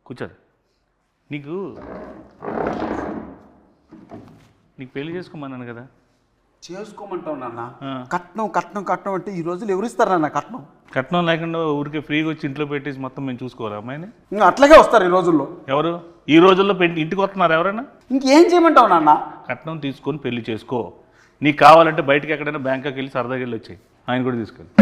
కూర్చోదు. నీకు పెళ్లి చేసుకోమన్నాను కదా. చేసుకోమంటావు నాన్న. కట్నం కట్నం కట్నం అంటే ఈ రోజులు ఎవరిస్తారు నాన్న కట్నం? కట్నం లేకుండా ఊరికే ఫ్రీగా వచ్చి ఇంట్లో పెట్టేసి మొత్తం మేము చూసుకోవాలి అమ్మాయిని. ఇంకా అట్లాగే వస్తారు ఈ రోజుల్లో. ఎవరు ఈ రోజుల్లో ఇంటికి వస్తున్నారు ఎవరైనా? ఇంకేం చేయమంటావు నాన్న? కట్నం తీసుకొని పెళ్లి చేసుకో. నీకు కావాలంటే బయటకి ఎక్కడైనా బ్యాంకాకి వెళ్ళి సరదాగా వెళ్ళి వచ్చాయి. ఆయన కూడా తీసుకెళ్ళి.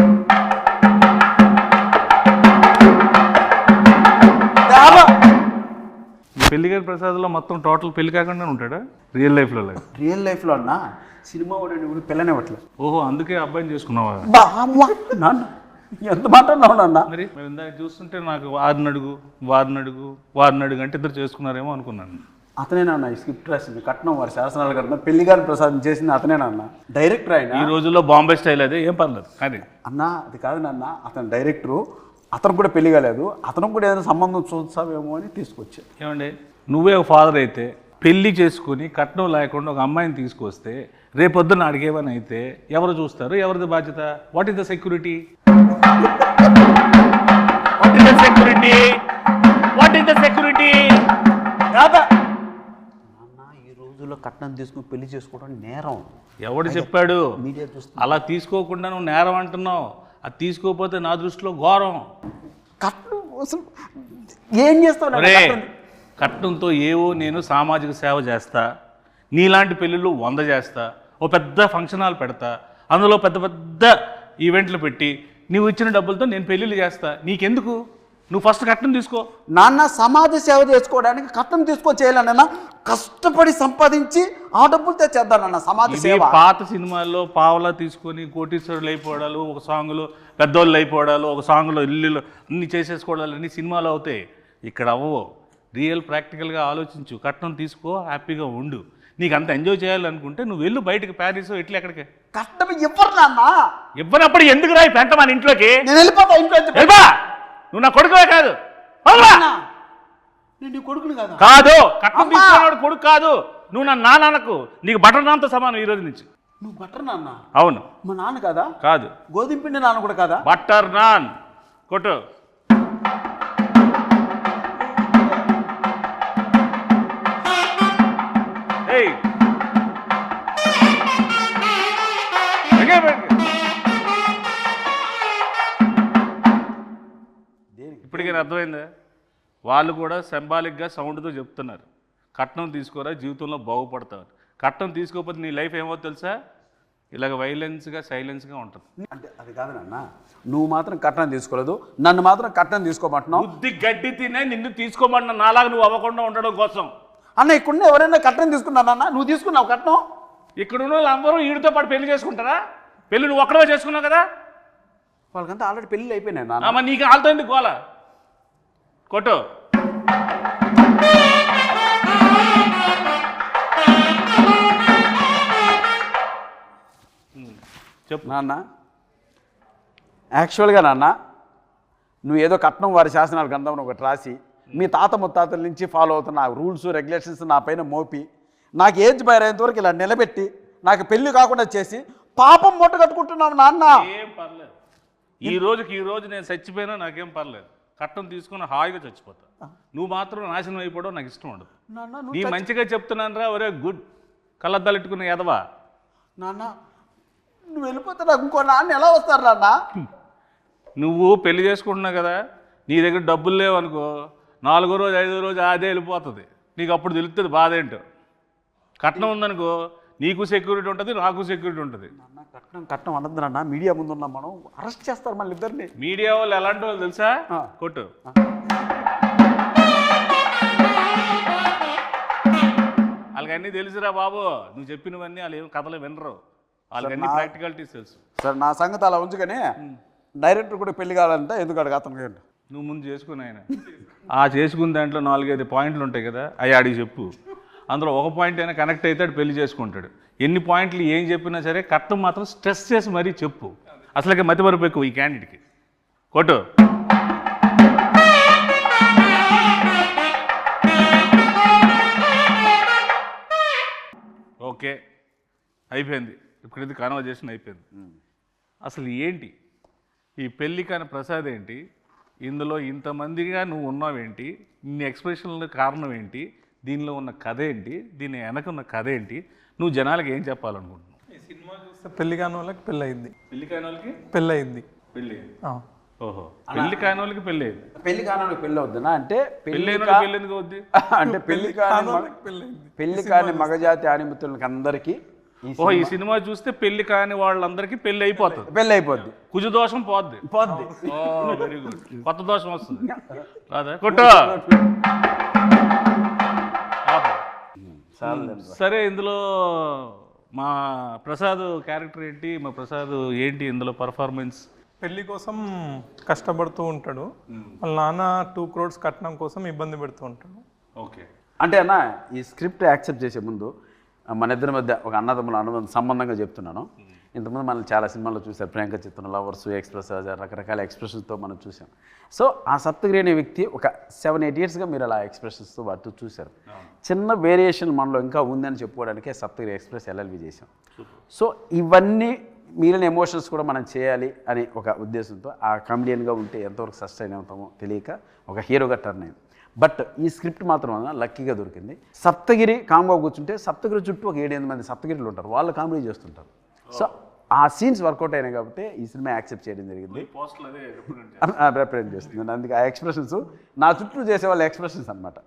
పెళ్లి గారి ప్రసాద్లో మొత్తం టోటల్ పెళ్లి కాకుండా ఉంటాడా రియల్ లైఫ్లో? రియల్ లైఫ్లో అన్న సినిమా వాడు పిల్లని ఇవ్వట్లేదు. ఓహో, అందుకే అబ్బాయిని చేసుకున్నావా? నాన్న ఎంత మాట్లాడినావు నాన్న? మరి మేము ఇందాక చూస్తుంటే నాకు వారిని అడుగు అంటే ఇద్దరు చేసుకున్నారేమో అనుకున్నాను. అతనేనన్న ఈ స్క్రిప్ట్ రాసింది, కట్నం వారి శాసనాలు కట్టిన పెళ్లి గారి ప్రసాదం చేసింది అతనేనన్న. డైరెక్టర్ ఆయన. ఈ రోజుల్లో బాంబే స్టైల్ అదే, ఏం పర్లేదు. అది అన్న అది కాదు నాన్న, అతను డైరెక్టరు. అతను కూడా పెళ్లి కాలేదు, అతను కూడా ఏదైనా సంబంధం చూస్తావేమో అని తీసుకొచ్చా. ఏమండి, నువ్వే ఒక ఫాదర్ అయితే పెళ్లి చేసుకుని కట్నం లేకుండా ఒక అమ్మాయిని తీసుకొస్తే రేపొద్దున అడిగేమని అయితే ఎవరు చూస్తారు? ఎవరిది బాధ్యత? What is the security? ఈ రోజుల్లో కట్నం తీసుకుని పెళ్లి చేసుకోవడం నేరం. ఎవడు చెప్పాడు? మీడియా చూస్తుంది. అలా తీసుకోకుండా నువ్వు నేరం అంటున్నావు. అది తీసుకోకపోతే నా దృష్టిలో ఘోరం. కట్నం అసలు ఏం చేస్తావు? కట్నంతో ఏవో నేను సామాజిక సేవ చేస్తా, నీలాంటి పెళ్ళిళ్ళు 100 చేస్తా, ఓ పెద్ద ఫంక్షన్ హాల్ పెడతా, అందులో పెద్ద పెద్ద ఈవెంట్లు పెట్టి నువ్వు ఇచ్చిన డబ్బులతో నేను పెళ్ళిళ్ళు చేస్తా. నీకెందుకు? నువ్వు ఫస్ట్ కట్నం తీసుకో. నాన్న సమాజ సేవ చేసుకోవడానికి కట్నం చేయాలన్న, కష్టపడి సంపాదించి ఆ డబ్బులతో చేద్దానన్న సమాజ సేవ. పాత సినిమాల్లో పావలా తీసుకొని కోటీశ్వరులు అయిపోవడాలు, ఒక సాంగ్లో పెద్దోళ్ళు అయిపోవడాలు, ఒక సాంగ్లో ఇల్లు అన్ని చేసేసుకోవడాలు అన్ని సినిమాలు అవుతాయి. ఇక్కడ అవ్వవు. రియల్ ప్రాక్టికల్గా ఆలోచించు. కట్నం తీసుకో, హ్యాపీగా ఉండు. నీకు అంత ఎంజాయ్ చేయాలనుకుంటే నువ్వు వెళ్ళు బయటకు, ప్యారిస్ ఇట్లా ఎక్కడికి. కష్టం ఇవ్వరు నాన్న. ఇవ్వనప్పుడు ఎందుకు రాయి పెంట మన ఇంట్లోకి? నేను వెళ్ళిపోతా ఇంట్లో. నువ్వు నా కొడుకువే కాదు. నేను కొడుకుని కాదు. కాదు, కట్నం తీసుకున్నాడు కొడుకు కాదు. నువ్వు నా నాన్నకు నీకు బటర్ నాన్తో సమానం ఈ రోజు నుంచి. నువ్వు బటర్ నాన్న? అవును. మా నాన్న కాదా? కాదు. గోధుమ పిండి నాన్న కూడా కాదా? బటర్ నాన్ కొట్టు. ఇప్పటికైనా అర్థమైందా? వాళ్ళు కూడా సింబాలిక్గా సౌండ్తో చెప్తున్నారు, కట్నం తీసుకోరా జీవితంలో బాగుపడతావు. కట్నం తీసుకోకపోతే నీ లైఫ్ ఏమో తెలుసా? ఇలాగ వైలెన్స్గా సైలెన్స్గా ఉంటుంది. అంటే అది కాదు నాన్న, నువ్వు మాత్రం కట్నం తీసుకోలేదు, నన్ను మాత్రం కట్నం తీసుకోమంటున్నావు. బుద్ధి గడ్డి తినే నిన్ను తీసుకోమంటున్నా, నాలాగా నువ్వు అవ్వకుండా ఉండడం కోసం. అన్న ఇక్కడ ఎవరైనా కట్నం తీసుకున్నానన్న? నువ్వు తీసుకున్నావు కట్నం? ఇక్కడ ఉన్న వాళ్ళందరూ వీడితో పాటు పెళ్లి చేసుకుంటారా? పెళ్లి నువ్వు ఒక్కడే చేసుకున్నావు కదా. వాళ్ళకంతా ఆల్రెడీ పెళ్ళి అయిపోయినాయి నాన్న. మరి నీకు వాళ్ళతో ఎందుకు గోల? కొట్టు. చెప్పు నాన్న. యాక్చువల్గా నాన్న, నువ్వు ఏదో కట్నం వారి శాసనాలు గ్రంథం ఒకటి రాసి మీ తాత ముత్తాతల నుంచి ఫాలో అవుతున్న రూల్స్ రెగ్యులేషన్స్ నా పైన మోపి నాకు ఏజ్ బయరేంత వరకు ఇలా నిలబెట్టి నాకు పెళ్లి కాకుండా చేసి పాపం మూట కట్టుకుంటున్నావు నాన్న. ఏం పర్లేదు, ఈ రోజు నేను చచ్చిపోయినా నాకేం పర్లేదు. కట్నం తీసుకుని హాయిగా చచ్చిపోతా. నువ్వు మాత్రం నాశనం అయిపోవడం నాకు ఇష్టం ఉండదు. నీ మంచిగా చెప్తున్నాను రా. ఒరే గుడ్ కళ్ళద్దాలెట్టుకున్న ఎదవా. నాన్న నువ్వు వెళ్ళిపోతే నాకు ఇంకో నాన్న ఎలా వస్తారు నాన్న? నువ్వు పెళ్లి చేసుకుంటున్నావు కదా, నీ దగ్గర డబ్బులు లేవనుకో, 4వ రోజు 5వ రోజు అదే వెళ్ళిపోతుంది. నీకు అప్పుడు తెలుస్తుంది బాధ ఏంటో. కట్నం ఉందనుకో, నీకు సెక్యూరిటీ ఉంటుంది, నాకు సెక్యూరిటీ ఉంటుంది. కట్నం కట్నం అనద్దు నాన్న, మీడియా ముందు ఉన్నాం మనం, అరెస్ట్ చేస్తారు మళ్ళీ ఇద్దరిని. మీడియా వాళ్ళు ఎలాంటి వాళ్ళు తెలుసా? కొట్టు. వాళ్ళకన్నీ తెలుసురా బాబు. నువ్వు చెప్పినవన్నీ వాళ్ళు ఏం కథలు వినరు. వాళ్ళకన్నీ ప్రాక్టికాలిటీస్ తెలుసు. సార్ నా సంగతి అలా ఉంచుకొని డైరెక్టర్ కూడా పెళ్లి కావాలంటే ఎందుకు అడగ అతను? నువ్వు ముందు చేసుకుని ఆయన ఆ చేసుకున్న దాంట్లో 4-5 పాయింట్లు ఉంటాయి కదా, అవి ఆడికి చెప్పు. అందులో ఒక పాయింట్ అయినా కనెక్ట్ అవుతాడు, పెళ్లి చేసుకుంటాడు. ఎన్ని పాయింట్లు ఏం చెప్పినా సరే కట్నం మాత్రం స్ట్రెస్ చేసి మరీ చెప్పు. అసలుకే మతిమరుపు ఎక్కువ ఈ క్యాండిడేట్కి. కొట్టు. అయిపోయింది, ఇప్పుడు ఇది కాన్వర్జేషన్ అయిపోయింది. అసలు ఏంటి ఈ పెళ్లి కాని ప్రసాద్ ఏంటి, ఇందులో ఇంతమందిగా నువ్వు ఉన్నావేంటి, ఇన్ని ఎక్స్ప్రెషన్ల కారణం ఏంటి, దీనిలో ఉన్న కథ ఏంటి, దీని వెనక ఉన్న కథ ఏంటి, నువ్వు జనాలకు ఏం చెప్పాలనుకుంటున్నావు? ఈ సినిమా చూస్తే పెళ్లి కాని వాళ్ళకి పెళ్ళి అయింది, పెళ్లి కాని వాళ్ళకి పెళ్ళి అయింది. పెళ్ళి, ఓహో, పెళ్లి కాని వాళ్ళకి పెళ్ళి అయింది. పెళ్లి కాని పెళ్ళి అవుతుందా అంటే పెళ్ళి పెళ్ళి ఎందుకు అవుద్ది? అంటే పెళ్లి కాని పెళ్ళి అయింది. పెళ్లి కాని మగజాతి ఆనిమితులకి అందరికీ ఓహో, ఈ సినిమా చూస్తే పెళ్లి కాని వాళ్ళందరికీ పెళ్లి అయిపోతుంది, పెళ్ళి అయిపోద్ది, కుజు దోషం పోద్ది. ఓ వెరీ గుడ్, కొత్త దోషం వస్తుంది కాదా? కొట్టు. సరే, ఇందులో మా ప్రసాద్ క్యారెక్టర్ ఏంటి, మా ప్రసాద్ ఏంటి ఇందులో పర్ఫార్మెన్స్? పెళ్లి కోసం కష్టపడుతూ ఉంటాడు, వాళ్ళ నాన్న 2 crores కట్నం కోసం ఇబ్బంది పెడుతూ ఉంటాడు. ఓకే, అంటే అన్న ఈ స్క్రిప్ట్ యాక్సెప్ట్ చేసే ముందు మన ఇద్దరి మధ్య ఒక అన్నదమ్ముల అనుబంధం సంబంధంగా చెప్తున్నాను. ఇంతకుముందు మనం చాలా సినిమాల్లో చూసాం, ప్రియాంక చిత్రం, లవర్స్, ఎక్స్ప్రెస్, రకరకాల ఎక్స్ప్రెషన్స్తో మనం చూసాం. సో ఆ సప్తగిరి అనే వ్యక్తి ఒక 7-8 yearsగా మీరు అలా ఎక్స్ప్రెషన్స్తో వాటితో చూశారు. చిన్న వేరియేషన్ మనలో ఇంకా ఉందని చెప్పుకోవడానికే సప్తగిరి ఎక్స్ప్రెస్ ఎల్ఎల్వి చేసాం. సో ఇవన్నీ మిగిలిన ఎమోషన్స్ కూడా మనం చేయాలి అని ఒక ఉద్దేశంతో ఆ కామెడియన్గా ఉంటే ఎంతవరకు సస్టైన్ అవుతామో తెలియక ఒక హీరోగా టర్న్ అయింది. బట్ ఈ స్క్రిప్ట్ మాత్రం లక్కీగా దొరికింది. సప్తగిరి కామ్గా కూర్చుంటే సప్తగిరి చుట్టూ ఒక 7-8 మంది సప్తగిరిలు ఉంటారు, వాళ్ళు కామెడీ చేస్తుంటారు. సో ఆ సీన్స్ వర్కౌట్ అయినాయి కాబట్టి ఈ సినిమా యాక్సెప్ట్ చేయడం జరిగింది, రిప్రజెంట్ చేస్తుంది. అందుకే ఆ ఎక్స్ప్రెషన్స్ నా చుట్టూ చేసే వాళ్ళ ఎక్స్ప్రెషన్స్ అనమాట.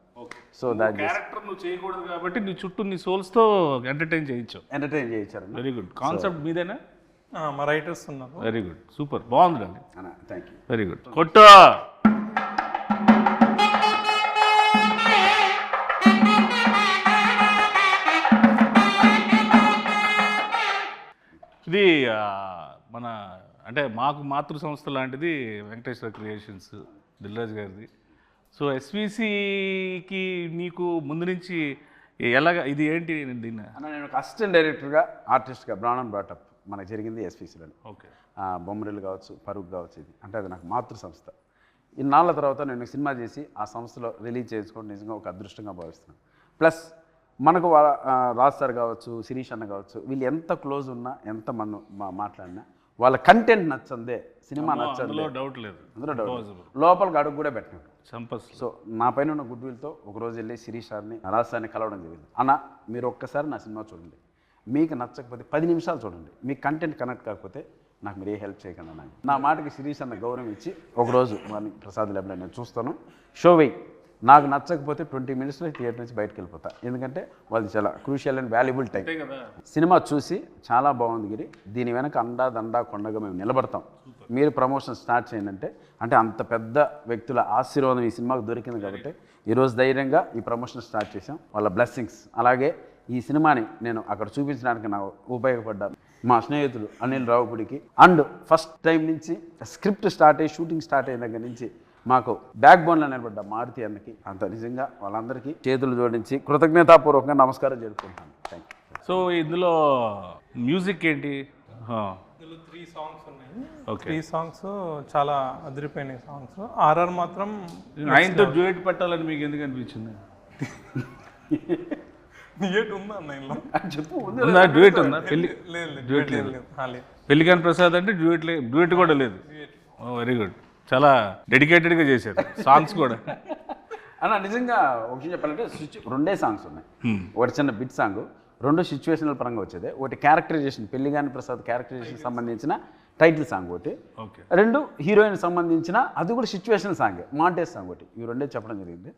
సో దాని క్యారెక్టర్ నువ్వు చేయకూడదు కాబట్టి నీ చుట్టూ నీ సోల్స్తో ఎంటర్టైన్ చేయించారు. వెరీ గుడ్, కాన్సెప్ట్ మీదేనా? మా రైటర్స్ ఉన్నారు. వెరీ గుడ్, సూపర్, బాగుందండి. Thank you. వెరీ గుడ్, కొట్టు. ఇది మన అంటే మాకు మాతృ సంస్థ లాంటిది వెంకటేశ్వర క్రియేషన్స్, దిల్రాజ్ గారిది. సో ఎస్విసికి నీకు ముందు నుంచి ఎలాగ ఇది ఏంటి దీన్ని? నేను ఒక అసిస్టెంట్ డైరెక్టర్గా ఆర్టిస్ట్గా బ్రాన్ అండ్ బ్రాటప్ మనకు జరిగింది ఎస్విసిలో. ఓకే, బొమ్మరిల్లు కావచ్చు, పరుగు కావచ్చు, ఇది అంటే అది నాకు మాతృ సంస్థ. ఇన్నాళ్ళ తర్వాత నేను సినిమా చేసి ఆ సంస్థలో రిలీజ్ చేసుకోవడం నిజంగా ఒక అదృష్టంగా భావిస్తున్నాను. ప్లస్ మనకు రాజ్ సార్ కావచ్చు, శిరీష్ అన్న కావచ్చు, వీళ్ళు ఎంత క్లోజ్ ఉన్నా, ఎంత మనం మాట్లాడినా వాళ్ళ కంటెంట్ నచ్చందే, సినిమా నచ్చందే, డౌట్ లేదు, అందులో డౌట్, లోపలికి అడుగు కూడా పెట్టినాడు. సో నా పైన ఉన్న గుడ్ విల్తో ఒకరోజు వెళ్ళి శిరీష్ సార్ని, రాజ్ సార్ని కలవడం జరిగింది. అన్న మీరు ఒక్కసారి నా సినిమా చూడండి, మీకు నచ్చకపోతే 10 నిమిషాలు చూడండి, మీకు కంటెంట్ కనెక్ట్ కాకపోతే నాకు మీరు ఏ హెల్ప్ చేయకండి అన్న. నా మాటకి శిరీష్ అన్న గౌరవం ఇచ్చి ఒకరోజు మార్నింగ్ ప్రసాద్ ల్యాబ్లో నేను చూస్తాను, షో వెయ్యి, నాకు నచ్చకపోతే 20 minutesలో థియేటర్ నుంచి బయటకు వెళ్ళిపోతా, ఎందుకంటే వాళ్ళది చాలా crucial and valuable time. Cinema చూసి చాలా బాగుంది గిరి, దీని వెనక అండా దండా కొండగా మేము నిలబడతాం, మీరు ప్రమోషన్ స్టార్ట్ చేయండి అంటే అంత పెద్ద వ్యక్తుల ఆశీర్వాదం ఈ సినిమాకు దొరికింది కాబట్టి ఈరోజు ధైర్యంగా ఈ ప్రమోషన్ స్టార్ట్ చేసాం, వాళ్ళ బ్లెస్సింగ్స్. అలాగే ఈ సినిమాని నేను అక్కడ చూపించడానికి నాకు ఉపయోగపడ్డాను మా స్నేహితుడు అనిల్ రావుపుడికి. అండ్ ఫస్ట్ టైం నుంచి స్క్రిప్ట్ స్టార్ట్ అయ్యి షూటింగ్ స్టార్ట్ అయిన దగ్గర నుంచి మాకు బ్యాక్ బోన్లో నిలబడ్డ మారుతి అన్నకి, అంత నిజంగా వాళ్ళందరికీ చేతులు జోడించి కృతజ్ఞతాపూర్వకంగా నమస్కారం జరుపుకుంటాను. Thank you. సో ఇందులో మ్యూజిక్ ఏంటి? ఇందులో 3 songs ఉన్నాయి. ఓకే, 3 songs చాలా అదిరిపోయినాయి సాంగ్స్. ఆర్ఆర్ మాత్రం ఆయనతో డ్యూయట్ పెట్టాలని మీకు ఎందుకు అనిపించింది? డ్యూయట్ ఉందా అన్న ఇందులో? చెప్పు, ఉందా డ్యూయట్ ఉందా? డ్యూయట్ లేదు. పెళ్లికాని ప్రసాద్ అంటే డ్యూయట్ కూడా లేదు. వెరీ గుడ్, చాలా డెడికేటెడ్గా చేశారు సాంగ్స్ కూడా. అన్న నిజంగా ఒక విషయం చెప్పాలంటే 2 సాంగ్స్ ఉన్నాయి. ఒకటి చిన్న బిట్ సాంగ్, 2 సిచ్యువేషనల్ పరంగా వచ్చేది. ఒకటి క్యారెక్టరైజేషన్, పెళ్లిగాని ప్రసాద్ క్యారెక్టరైజేషన్ సంబంధించిన టైటిల్ సాంగ్ ఒకటి, 2 హీరోయిన్ సంబంధించిన అది కూడా సిచ్యువేషనల్ సాంగ్, మాంటేజ్ సాంగ్ ఒకటి. ఇవి 2 చెప్పడం జరిగింది.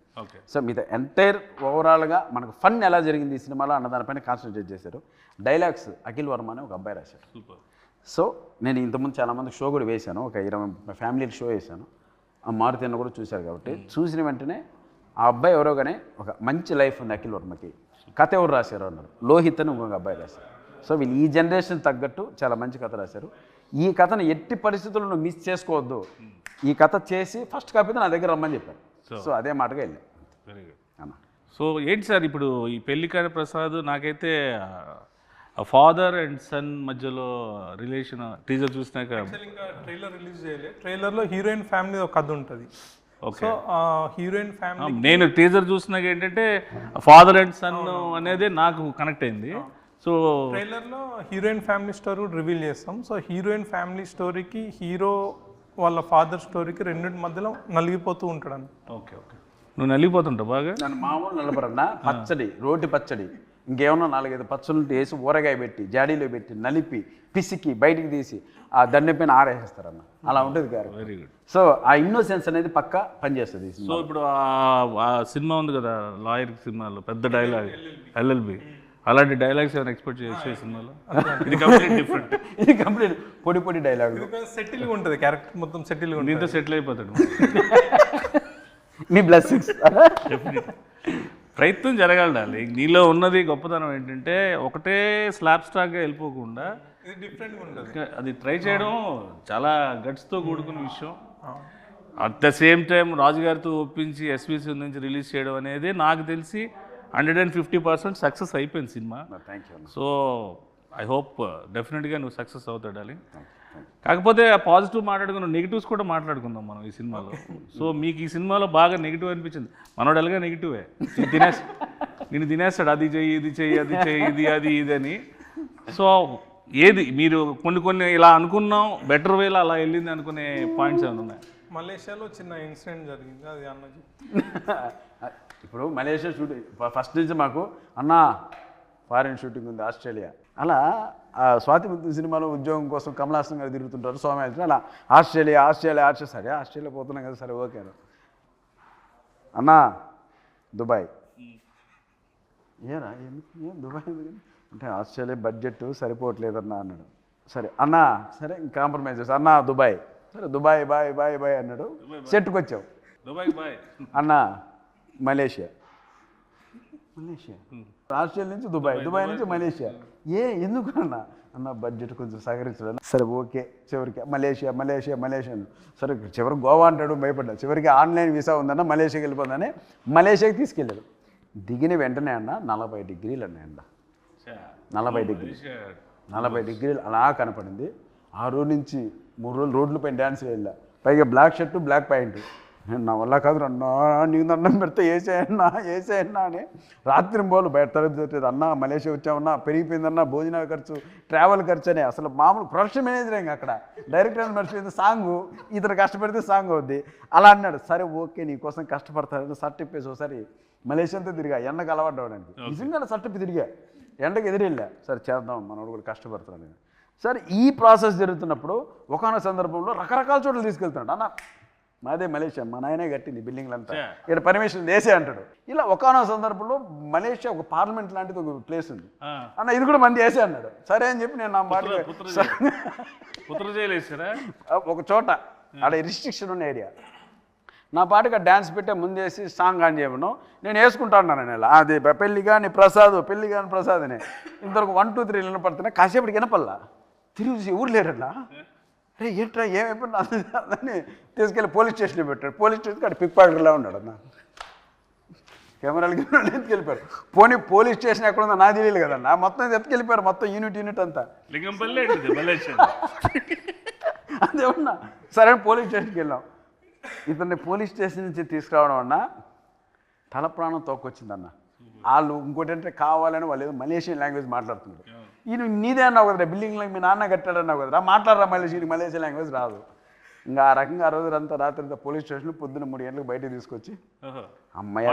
సో మీతో ఎంటైర్ ఓవరాల్గా మనకు ఫన్ ఎలా జరిగింది ఈ సినిమాలో అన్న దానిపైన కాన్సన్ట్రేట్ చేశారు. డైలాగ్స్ అఖిల్ వర్మ అనే ఒక అబ్బాయి రాశారు. సో నేను ఇంతకుముందు చాలామంది షో కూడా వేశాను, ఒక 20 ఫ్యామిలీకి షో వేశాను. ఆ మారుతి అన్న కూడా చూశారు కాబట్టి చూసిన వెంటనే ఆ అబ్బాయి ఎవరో కానీ ఒక మంచి లైఫ్ ఉంది అఖిల్ వర్మకి, కథ ఎవరు రాశారు అన్నారు, లోహిత్ అని ఇంకొక అబ్బాయి రాశారు. సో వీళ్ళు ఈ జనరేషన్ తగ్గట్టు చాలా మంచి కథ రాశారు. ఈ కథను ఎట్టి పరిస్థితుల్లో మిస్ చేసుకోవద్దు, ఈ కథ చేసి ఫస్ట్ కాపీ నా దగ్గర రమ్మని చెప్పారు. సో అదే మాటగా వెళ్ళాను. వెరీ గుడ్ అన్న. సో ఏంటి సార్ ఇప్పుడు ఈ పెళ్లికాని ప్రసాద్, నాకైతే ఫాదర్ అండ్ సన్ మధ్యలో రిలేషన్ టీజర్ చూసినాక, ఇంకా ట్రైలర్ రిలీజ్ చేయలేదు. ట్రైలర్లో హీరోయిన్ ఫ్యామిలీ ఒక కథ ఉంటుంది. సో హీరోయిన్ ఫ్యామిలీ నేను టీజర్ చూసినాక ఏంటంటే ఫాదర్ అండ్ సన్ అనేది నాకు కనెక్ట్ అయింది. సో ట్రైలర్లో హీరోయిన్ ఫ్యామిలీ స్టోరీ కూడా రివీల్ చేస్తాం. సో హీరోయిన్ ఫ్యామిలీ స్టోరీకి హీరో వాళ్ళ ఫాదర్ స్టోరీకి రెండింటి మధ్యలో నలిగిపోతూ ఉంటాడు. ఓకే ఓకే, నువ్వు నలిగిపోతుంటావు బాగా. నన్ను మామూలు నలపరన్నా పచ్చడి, రోటి పచ్చడి, ఇంకేమన్నా 4-5 పచ్చళ్ళు వేసి ఊరగాయ పెట్టి జాడీలో పెట్టి నలిపి పిసికి బయటికి తీసి ఆ దండె పైన ఆరేస్తారన్న. అలా ఉంటుంది గారు. Very good. సో ఆ ఇన్నోసెన్స్ అనేది పక్కా పనిచేస్తుంది. సో ఇప్పుడు ఆ సినిమా ఉంది కదా లాయర్ సినిమాలో పెద్ద డైలాగ్ ఎల్ఎల్బి, అలాంటి డైలాగ్స్ ఏమైనా ఎక్స్పెక్ట్ చేసే సినిమాలో? ఇది కంప్లీట్ డిఫరెంట్. ఇది కంప్లీట్ పొడి పొడి డైలాగ్, సెటిల్గా ఉంటుంది, క్యారెక్టర్ మొత్తం సెటిల్గా ఉంటుంది. దీంతో సెటిల్ అయిపోతాడు. మీ బ్లెస్సింగ్స్. ప్రయత్నం జరగాలి. నీలో ఉన్నది గొప్పతనం ఏంటంటే ఒకటే స్లాబ్ స్టాక్గా వెళ్ళిపోకుండా ఇది డిఫరెంట్గా ఉంటుంది. అది ట్రై చేయడం చాలా గట్స్తో కూడుకున్న విషయం. అట్ ద సేమ్ టైం రాజుగారితో ఒప్పించి ఎస్విసి నుంచి రిలీజ్ చేయడం అనేది నాకు తెలిసి 150% సక్సెస్ అయిపోయింది cinema. Thank you. So I hope డెఫినెట్గా నువ్వు సక్సెస్ అవుతాడాలి. కాకపోతే ఆ పాజిటివ్ మాట్లాడుకున్నాం, నెగిటివ్స్ కూడా మాట్లాడుకుందాం మనం ఈ సినిమాలో. సో మీకు ఈ సినిమాలో బాగా నెగిటివ్ అనిపించింది. మనోడు ఎలాగా నెగిటివే, నేను తినేస్తాడు, అది చెయ్యి ఇది చెయ్యి అది చెయ్యి ఇది అది ఇది అని. సో ఏది మీరు కొన్ని ఇలా అనుకున్నాం బెటర్ వేలో అలా వెళ్ళింది అనుకునే పాయింట్స్ ఏమైనా ఉన్నాయి? మలేషియాలో చిన్న ఇన్సిడెంట్ జరిగింది, అది అన్న ఇప్పుడు మలేషియా షూటింగ్ ఫస్ట్ నుంచి మాకు అన్న ఫారిన్ షూటింగ్ ఉంది ఆస్ట్రేలియా. అలా స్వాతి ముత్యం సినిమాలో ఉద్యోగం కోసం కమలాసన్ గారు తిరుగుతుంటారు సోమయాజు. అలా ఆస్ట్రేలియా సరే ఆస్ట్రేలియా పోతున్నాం కదా, సరే ఓకే అన్నా దుబాయ్. ఏరా ఏం దుబాయ్ అంటే ఆస్ట్రేలియా బడ్జెట్ సరిపోవట్లేదన్నా అన్నాడు. సరే అన్నా సరే కాంప్రమైజ్ చేస్తా అన్నా దుబాయ్. సరే దుబాయ్ బాయ్ బాయ్ బాయ్ అన్నాడు. సెట్కి వచ్చావు. దుబాయ్ బాయ్ అన్నా మలేషియా ఆస్ట్రేలియా నుంచి దుబాయ్ నుంచి మలేషియా. ఎందుకు అన్న బడ్జెట్ కొంచెం సహకరించడం. సరే ఓకే చివరికి మలేషియా. సరే చివరికి గోవా అంటాడు, భయపడ్డా. చివరికి ఆన్లైన్ వీసా ఉందన్న మలేషియాకి వెళ్ళిపోతుందని మలేషియాకి తీసుకెళ్ళాడు. దిగిన వెంటనే అన్న 40 డిగ్రీలు అన్నాయండ. 40 డిగ్రీలు అలా కనపడింది. ఆ రోజు నుంచి 3 రోజులు రోడ్ల పైన డ్యాన్స్ వెళ్ళా. పైగా బ్లాక్ షర్టు బ్లాక్ ప్యాంటు. నా వల్ల కాదు అన్నా, నీకు దండం పెడితే వేసేయన్నా అని రాత్రి బోలు బయట తరగతి అన్న మలేషియా వచ్చామన్నా, పెరిగిపోయిందన్నా భోజనాల ఖర్చు ట్రావెల్ ఖర్చు అని. అసలు మామూలు ప్రొడక్షన్ మేనేజర్ ఇంకా అక్కడ డైరెక్టర్ మర్చిపోయింది సాంగు, ఇతను కష్టపడితే సాంగ్ అవుద్ది అలా అన్నాడు. సరే ఓకే నీకోసం కష్టపడతాను షర్ట్ ఇప్పేసి ఒకసారి మలేషియాతో తిరిగా ఎండకు అలవాటు నిజంగా షర్ట్ ఇప్పి తిరిగా ఎండకు ఎదురెళ్ళా. సరే చేద్దాం మనోడు కూడా కష్టపడతాను. సరే ఈ ప్రాసెస్ జరుగుతున్నప్పుడు ఒకనొక సందర్భంలో రకరకాల చోట్ల తీసుకెళ్తున్నాడు. అన్న మాదే మలేషియా, మా నాయనే కట్టింది బిల్డింగ్లంతా, ఇక్కడ పర్మిషన్ వేసే అంటాడు. ఇలా ఒకనొక సందర్భంలో మలేషియా ఒక పార్లమెంట్ లాంటిది ఒక ప్లేస్ ఉంది అన్న, ఇది కూడా మంది వేసే అన్నాడు. సరే అని చెప్పి నేను నా మాట ఒక చోట అక్కడ రిస్ట్రిక్షన్ ఉన్న ఏరియా నా పాటుగా డ్యాన్స్ పెట్టే ముందేసి సాంగ్ ఆన్ చేయమను నేను వేసుకుంటాను. నేను అది పెళ్ళి కానీ ప్రసాద్ అని ఇంతవరకు 1 2 3 వినపడుతున్నాయి. కాసేపటికి వినపల్లా తిరిగి ఎవరు లేరట్లా. అరే ఏంట్రా ఏమైపోయినా అని తీసుకెళ్ళి పోలీస్ స్టేషన్లో పెట్టాడు. పోలీస్ స్టేషన్కి అక్కడ పిక్ పాకెట్లా ఉన్నాడు అన్న. కెమెరాలు ఎత్తుకెళ్ళిపోయారు. పోలీస్ స్టేషన్ ఎక్కడ ఉందో నాకు తెలియదు కదన్నా, మొత్తం ఎత్తుకెళ్ళిపోయారు. మొత్తం యూనిట్ అంతా అదేమన్నా. సరే పోలీస్ స్టేషన్కి వెళ్ళాం. ఇతన్ని పోలీస్ స్టేషన్ నుంచి తీసుకురావడం అన్న తల ప్రాణం తోకొచ్చిందన్న. వాళ్ళు ఇంకోటి అంటే కావాలని వాళ్ళు ఏదో మలేషియన్ లాంగ్వేజ్ మాట్లాడుతున్నారు. ఈయన నీదే అన్నావు కదరా, బిల్డింగ్లో మీ నాన్న కట్టాడన్నావు కదరా, మాట్లాడరా మలేషియన్ లాంగ్వేజ్ రాదు. ఇంకా ఆ రకంగా ఆ రోజు అంతా రాత్రి పోలీస్ స్టేషన్ పొద్దున్న 3 గంటలకు బయటకు తీసుకొచ్చి అమ్మాయి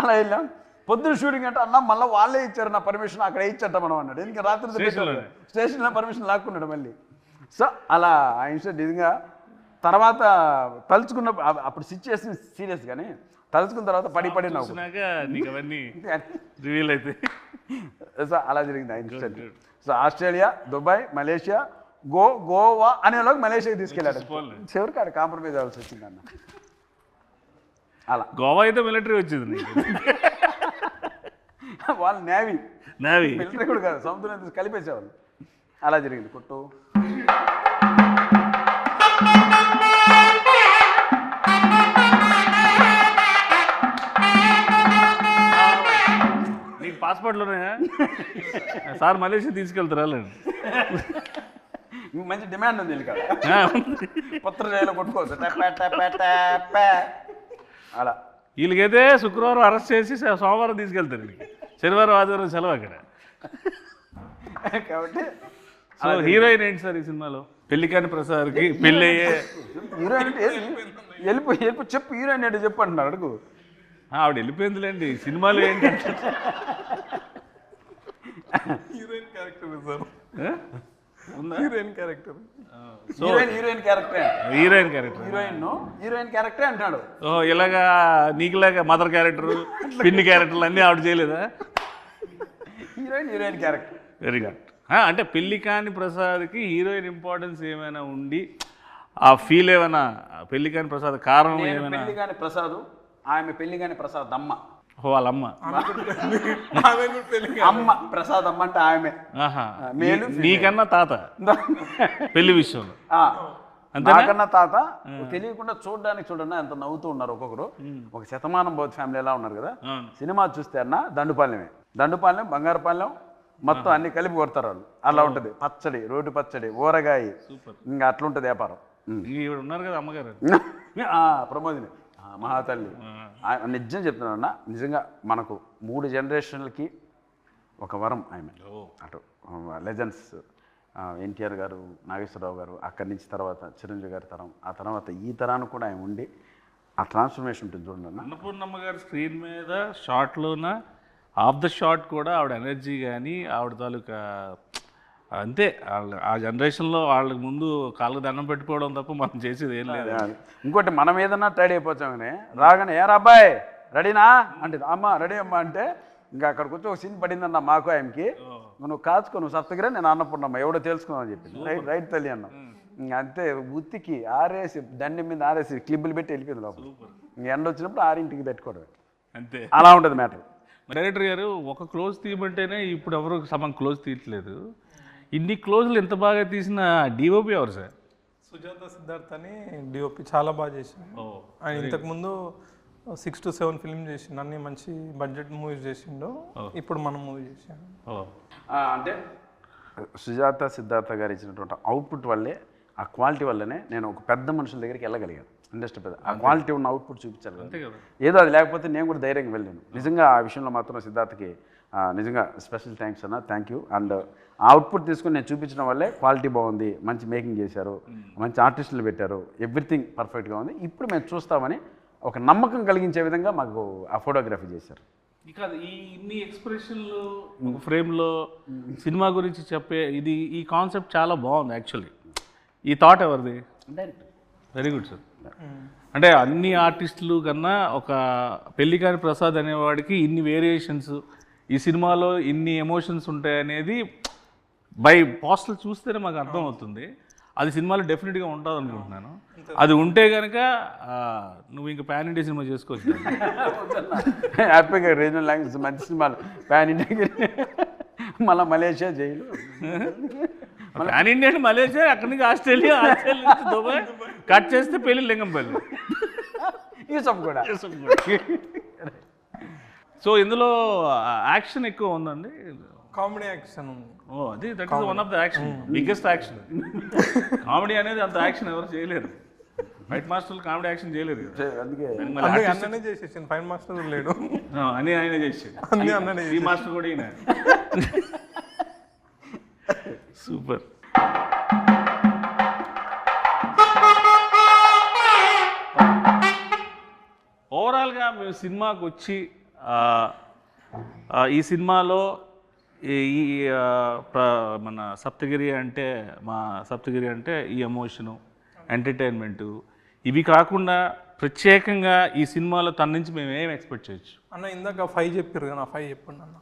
అలా వెళ్ళాం. పొద్దున్న షూటింగ్ అంటే అన్న మళ్ళీ వాళ్ళే ఇచ్చారు నా పర్మిషన్, అక్కడ ఇచ్చట మనం అన్నాడు. ఇంకా రాత్రి స్టేషన్లో పర్మిషన్ లాక్కున్నాడు మళ్ళీ. సో అలా ఆ ఇన్సిడెంట్ నిజంగా తర్వాత తలుచుకున్న అప్పుడు సిచ్యువేషన్ సీరియస్ కానీ తలుచుకున్న తర్వాత పడి నవ్వు. సో అలా జరిగింది ఆ incident. So Australia, Dubai, Malaysia, Goa అనేలోకి మలేషియాకి తీసుకెళ్ళాడు. చివరికి అక్కడ కాంప్రమైజ్ అవ్వాల్సి వచ్చింది అన్న. అలా గోవా అయితే మిలిటరీ వచ్చింది, వాళ్ళు నేవీ మిలిటరీ కూడా కాదు, సముద్రం కలిపేసేవాళ్ళు. అలా జరిగింది కొట్టు. నీకు పాస్పోర్ట్లోనే సార్ మలేషియా తీసుకెళ్తారా? మంచి డిమాండ్ ఉంది పత్ర జైలు కొట్టుకోవచ్చు అలా. వీళ్ళకైతే శుక్రవారం అరెస్ట్ చేసి సోమవారం తీసుకెళ్తారు వీళ్ళకి, శనివారం ఆదివారం సెలవు అక్కడ. కాబట్టి సో హీరోయిన్ ఏంటి సార్ ఈ సినిమాలో? పెళ్లికాని ప్రసాద్కి పెళ్ళి అయ్యే హీరోయిన్ అంటే వెళ్ళిపో చెప్పు, హీరోయిన్ అంటే చెప్పు అంటున్నారు, అడుగు. ఆవిడ వెళ్ళిపోయిందిలేండి, సినిమాలో ఏంటంటే హీరోయిన్ క్యారెక్టర్ సార్, ఉందా? Heroine character. సో హీరోయిన్ క్యారెక్టరే, హీరోయిన్ క్యారెక్టర్. హీరోయిన్ క్యారెక్టరే అంటున్నాడు. ఓ ఇలాగా నీకులాగా మదర్ క్యారెక్టర్, పిన్ని క్యారెక్టర్లు అన్నీ ఆవిడ చేయలేదా? Heroine character. Very good. అంటే పెళ్లికాని ప్రసాద్కి హీరోయిన్ ఇంపార్టెన్స్ ఏమైనా ఉండి ఆ ఫీల్ ఏమైనా, పెళ్లికాని ప్రసాద్ కారణం ఏమైనా? పెళ్లిగాని ప్రసాద్, ఆమె పెళ్లిగాని ప్రసాద్ అమ్మ. వాళ్ళ అమ్మ అమ్మ ప్రసాద్ అమ్మ అంటే ఆమె. ఆహా, మేలు నీకన్నా తాత పెళ్లి విషయంలో. నాకన్నా తాత తెలియకుండా చూడండి ఎంత నవ్వుతూ ఉన్నారు ఒక్కొక్కరు. ఒక శతమానం బౌద్ధ ఫ్యామిలీ ఎలా ఉన్నారు కదా. సినిమా చూస్తే అన్న దండుపాలెం బంగారుపాలెం మొత్తం అన్ని కలిపి కొడతారు వాళ్ళు. అలా ఉంటుంది పచ్చడి, రోడ్డు పచ్చడి, ఊరగాయ, ఇంకా అట్లుంటుంది వ్యాపారం. ఈవిడ ఉన్నారు కదా అమ్మగారు, ప్రమోదిని మహాతల్లి. నిజం చెప్తున్నాను అన్న, నిజంగా మనకు 3 జనరేషన్లకి ఒక వరం ఆమె. అటు లెజెండ్స్ ఎన్టీఆర్ గారు, నాగేశ్వరరావు గారు, అక్కడి నుంచి తర్వాత చిరంజీవి గారి తరం, ఆ తర్వాత ఈ తరానికి కూడా ఆయన ఉండి ఆ ట్రాన్స్ఫర్మేషన్ ఉంటుంది చూడండి అన్న. అన్నపూర్ణమ్మ గారి స్క్రీన్ మీద షార్ట్లోన ఆఫ్ ద షాట్ కూడా ఆవిడ ఎనర్జీ కానీ ఆవిడ తాలూకా అంతే. ఆ జనరేషన్లో వాళ్ళకి ముందు కాళ్ళకు దండం పెట్టుకోవడం తప్ప మనం చేసేది ఏం లేదు. ఇంకోటి మనం ఏదన్నా టైడ్ అయిపోతామని రాగానే ఏరా అబ్బాయి రెడీనా అంటే అమ్మ రెడీ అమ్మ అంటే ఇంకా అక్కడికి వచ్చి ఒక సీన్ పడిందన్న మాకు ఆయనకి, నువ్వు కాచుకో, నువ్వు సత్తగిరా, నేను అన్నపూర్ణమ్మ ఎవడో తెలుసుకున్నావు చెప్పింది. రైట్ తల్లి అన్న. ఇంకా అంతే ఉత్తికి ఆరేసి దండి మీద ఆరేసి క్లిబ్బులు పెట్టి వెళ్ళిపోయింది లోపల. ఇంక ఎండ వచ్చినప్పుడు 6ంటికి పెట్టుకోవడం అంతే. అలా ఉంటుంది మ్యాటర్. డైరెక్టర్ గారు ఒక క్లోజ్ తీయమంటేనే ఇప్పుడు ఎవరు సగం క్లోజ్ తీయట్లేదు. ఇన్ని క్లోజ్లు ఎంత బాగా తీసిన డిఓపి ఎవరు సార్? సుజాత సిద్ధార్థ్ అని డిఓపి చాలా బాగా చేసిండు. ఆయన ఇంతకుముందు 6 to 7 ఫిల్మ్ చేసిండు, అన్ని మంచి బడ్జెట్ మూవీస్ చేసిండు. ఇప్పుడు మనం మూవీ చేసాము. అంటే సుజాత సిద్ధార్థ గారు ఇచ్చినటువంటి అవుట్పుట్ వల్లే, ఆ క్వాలిటీ వల్లనే నేను ఒక పెద్ద మనుషుల దగ్గరికి వెళ్ళగలిగాను. ఇండస్ట్రీ పెద్ద ఆ క్వాలిటీ ఉన్న అవుట్పుట్ చూపించాలి కదా. ఏదో అది లేకపోతే నేను కూడా ధైర్యంగా వెళ్ళాను. నిజంగా ఆ విషయంలో మాత్రం సిద్ధార్థకి నిజంగా స్పెషల్ థ్యాంక్స్ అన్న, థ్యాంక్ యూ. అండ్ ఆ అవుట్పుట్ తీసుకుని నేను చూపించడం వల్లే క్వాలిటీ బాగుంది, మంచి మేకింగ్ చేశారు, మంచి ఆర్టిస్టులు పెట్టారు, ఎవ్రీథింగ్ పర్ఫెక్ట్గా ఉంది, ఇప్పుడు మేము చూస్తామని ఒక నమ్మకం కలిగించే విధంగా మాకు ఆ ఫోటోగ్రఫీ చేశారు. ఇక ఈ ఇన్ని ఎక్స్ప్రెషన్లు ఫ్రేమ్లో సినిమా గురించి చెప్పే ఈ కాన్సెప్ట్ చాలా బాగుంది యాక్చువల్లీ. ఈ థాట్ ఎవరిది? డైరెక్ట్. Very good sir. అంటే అన్ని ఆర్టిస్టులు కన్నా ఒక పెళ్లికాని ప్రసాద్ అనేవాడికి ఇన్ని వేరియేషన్స్, ఈ సినిమాలో ఇన్ని ఎమోషన్స్ ఉంటాయనేది బై పోస్టల్ చూస్తేనే మాకు అర్థమవుతుంది. అది సినిమాలో డెఫినెట్గా ఉంటుంది అనుకుంటున్నాను. అది ఉంటే కనుక నువ్వు ఇంకా పాన్ ఇండియా సినిమా చేసుకోవచ్చు. హ్యాపీగా రీజనల్ లాంగ్వేజ్ మంచి సినిమాలు పాన్ ఇండియా, మళ్ళీ మలేషియా జైలు, పాన్ ఇండియా అంటే మలేషియా, అక్కడి నుంచి ఆస్ట్రేలియా నుంచి దుబాయ్, కట్ చేస్తే పెళ్ళి లింగంపల్లి, యూసఫ్ కూడా. సో ఇందులో యాక్షన్ ఎక్కువ ఉందండి, కామెడీ యాక్షన్ ఉంది. అది that is one of the action, biggest action. Comedy అనేది అంత యాక్షన్ ఎవరు చేయలేరు. ఫైట్ మాస్టర్లు కామెడీ యాక్షన్ చేయలేరు. అందుకే అన్ననే చేసేసాను, ఫైట్ మాస్టర్ లేడు అని ఆయన చేసాడు, అన్ననే ఈ మాస్టర్ కూడా ఈయన. సూపర్. ఓవరాల్గా మేము సినిమాకి వచ్చి ఈ సినిమాలో ఈ మన సప్తగిరి అంటే ఈ ఎమోషను, ఎంటర్టైన్మెంటు, ఇవి కాకుండా ప్రత్యేకంగా ఈ సినిమాలో తన నుంచి మేము ఏం ఎక్స్పెక్ట్ చేయొచ్చు అన్న? ఇందాక 5 చెప్పారు కదా, 5 చెప్పండి అన్న.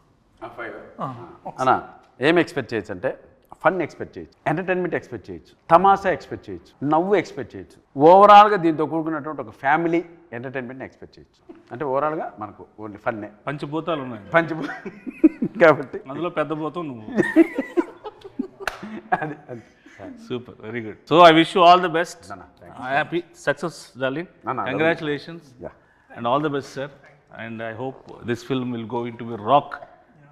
అన్నా ఏం ఎక్స్పెక్ట్ చేయొచ్చు అంటే ఫన్ ఎక్స్పెక్ట్ చేయొచ్చు, ఎంటర్టైన్మెంట్ ఎక్స్పెక్ట్ చేయొచ్చు, తమాషా ఎక్స్పెక్ట్ చేయొచ్చు, నవ్వు ఎక్స్పెక్ట్ చేయొచ్చు. ఓవరాల్గా దీంతో కూడుకున్నటువంటి ఒక ఫ్యామిలీ ఎంటర్టైన్మెంట్ని ఎక్స్పెక్ట్ చేయొచ్చు. అంటే ఓవరాల్గా మనకు ఓన్లీ ఫన్నే. పంచభూతాలు ఉన్నాయి కాబట్టి అందులో పెద్ద భూతం నువ్వు. అది super, very good. So I wish you all the best. Happy success darling, congratulations and all the best sir. And I hope this film will go in to be rock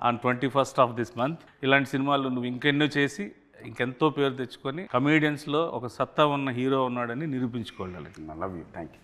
on 21st of this month. ఇలాంటి సినిమాలు నువ్వు ఇంకెన్నో చేసి ఇంకెంతో పేరు తెచ్చుకొని కమేడియన్స్లో ఒక సత్తా ఉన్న హీరో ఉన్నాడని నిరూపించుకోవాలి. Love you, thank you.